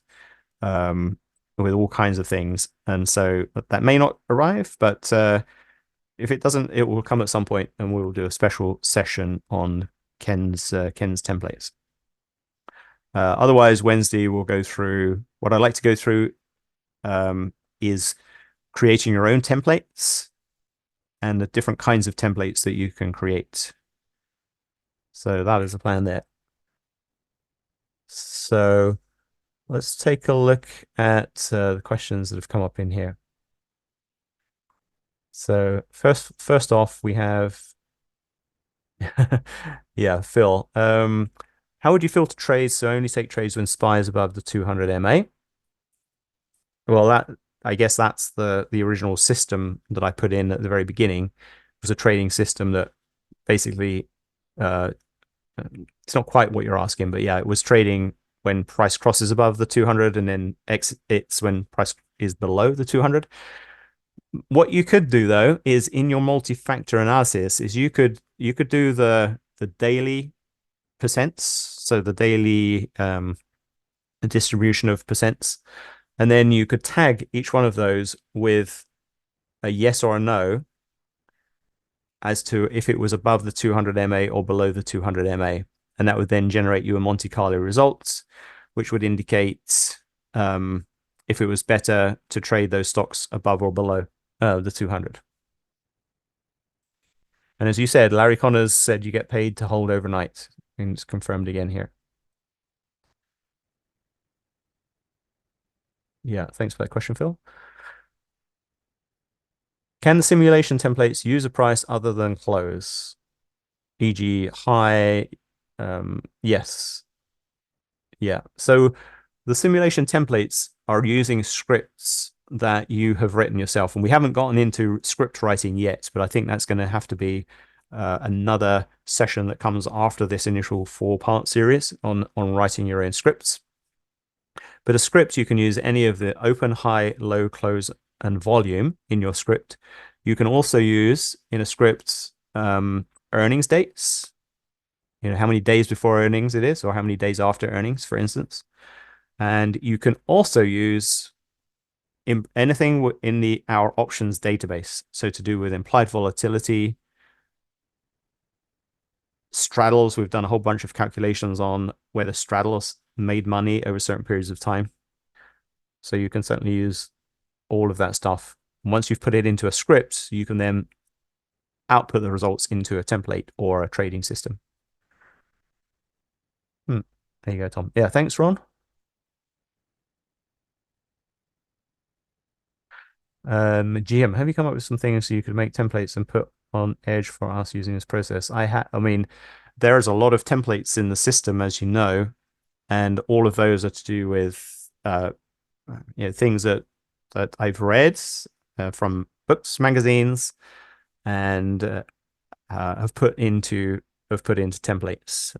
with all kinds of things, and so that may not arrive, but if it doesn't, it will come at some point, and we'll do a special session on Ken's templates. Otherwise, Wednesday we'll go through what I like to go through is creating your own templates and the different kinds of templates that you can create. So that is the plan there. So let's take a look at the questions that have come up in here. So first off, we have yeah, Phil. How would you filter trades so only take trades when SPY is above the 200 MA? Well, I guess that's the original system that I put in at the very beginning. It was a trading system that basically it's not quite what you're asking, but yeah, it was trading when price crosses above the 200 and then exits when price is below the 200. What you could do though is in your multi-factor analysis is you could do the daily percents, so the daily distribution of percents, and then you could tag each one of those with a yes or a no as to if it was above the 200 MA or below the 200 MA, and that would then generate you a Monte Carlo results, which would indicate if it was better to trade those stocks above or below the 200. And as you said, Larry Connors said you get paid to hold overnight, and it's confirmed again here. Yeah, thanks for that question, Phil. Can the simulation templates use a price other than close, e.g. high? Yes. Yeah. So the simulation templates are using scripts that you have written yourself. And we haven't gotten into script writing yet, but I think that's going to have to be another session that comes after this initial 4-part series on writing your own scripts. But a script, you can use any of the open, high, low, close, and volume in your script. You can also use in a script earnings dates, how many days before earnings it is, or how many days after earnings, for instance. And you can also use anything in our options database. So to do with implied volatility, straddles, we've done a whole bunch of calculations on whether straddles made money over certain periods of time. So you can certainly use all of that stuff. And once you've put it into a script, you can then output the results into a template or a trading system. There you go, Tom. Yeah, thanks, Ron. GM, have you come up with some things so you could make templates and put on Edge for us using this process? I mean, there's a lot of templates in the system, as you know, and all of those are to do with things that I've read from books, magazines, and have put into templates.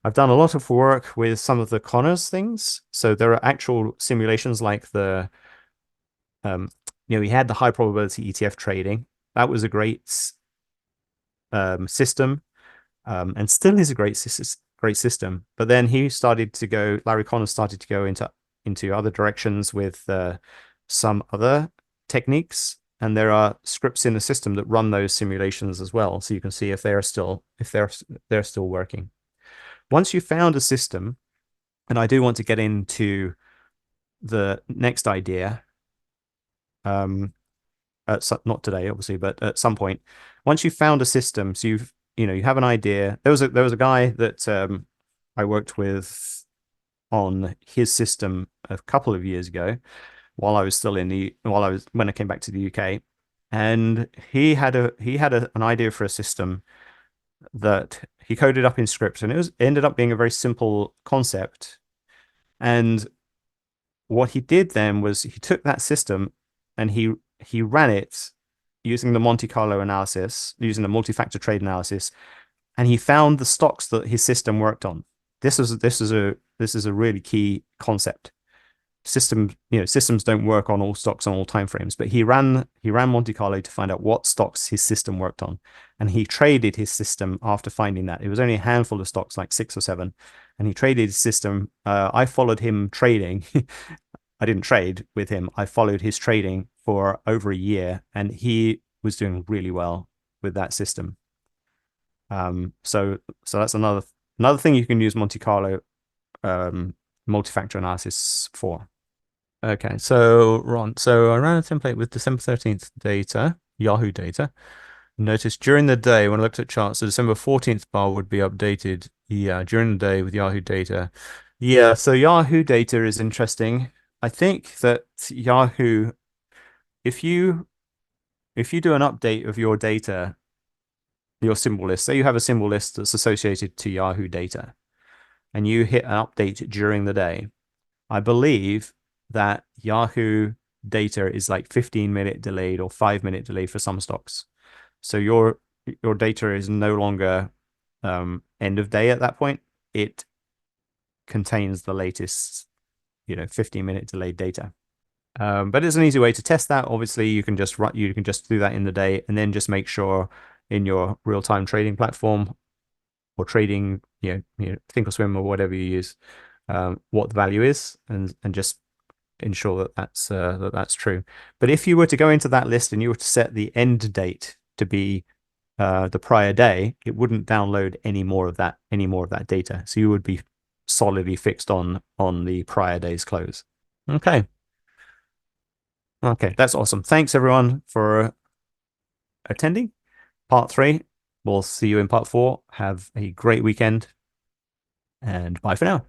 I've done a lot of work with some of the Connors things. So there are actual simulations like the we had the high probability ETF trading. That was a great system, and still is a great system. But then Larry Connors started to go into other directions with some other techniques, and there are scripts in the system that run those simulations as well, so you can see if they're still working. Once you've found a system, and I do want to get into the next idea, not today, obviously, but at some point, once you've found a system, so you have an idea. There was a guy that I worked with on his system a couple of years ago, when I came back to the UK, and he had an idea for a system that he coded up in script, and it ended up being a very simple concept. And what he did then was he took that system and he ran it using the Monte-Carlo analysis, using the multi-factor trade analysis, and he found the stocks that his system worked on. This is a really key concept. Systems don't work on all stocks on all timeframes, but he ran Monte Carlo to find out what stocks his system worked on, and he traded his system after finding that. It was only a handful of stocks, like 6 or 7, and he traded his system. I followed him trading. I didn't trade with him. I followed his trading for over a year, and he was doing really well with that system. So that's another thing you can use Monte Carlo multi-factor analysis for. Okay, so Ron, I ran a template with December 13th data, Yahoo data. Notice during the day when I looked at charts, the December 14th bar would be updated. Yeah, during the day with Yahoo data. Yeah, so Yahoo data is interesting. I think that Yahoo, if you do an update of your data, your symbol list, say you have a symbol list that's associated to Yahoo data, and you hit an update during the day, I believe that Yahoo data is like 15-minute delayed or 5-minute delayed for some stocks. So your data is no longer end of day at that point. It contains the latest 15-minute delayed data. But it's an easy way to test that. Obviously, you can just do that in the day, and then just make sure in your real-time trading platform or trading, Thinkorswim or whatever you use, what the value is, and just ensure that that's true. But if you were to go into that list and you were to set the end date to be the prior day, it wouldn't download any more of that data. So you would be solidly fixed on the prior day's close. Okay, that's awesome. Thanks everyone for attending part 3. We'll see you in part 4. Have a great weekend, and bye for now.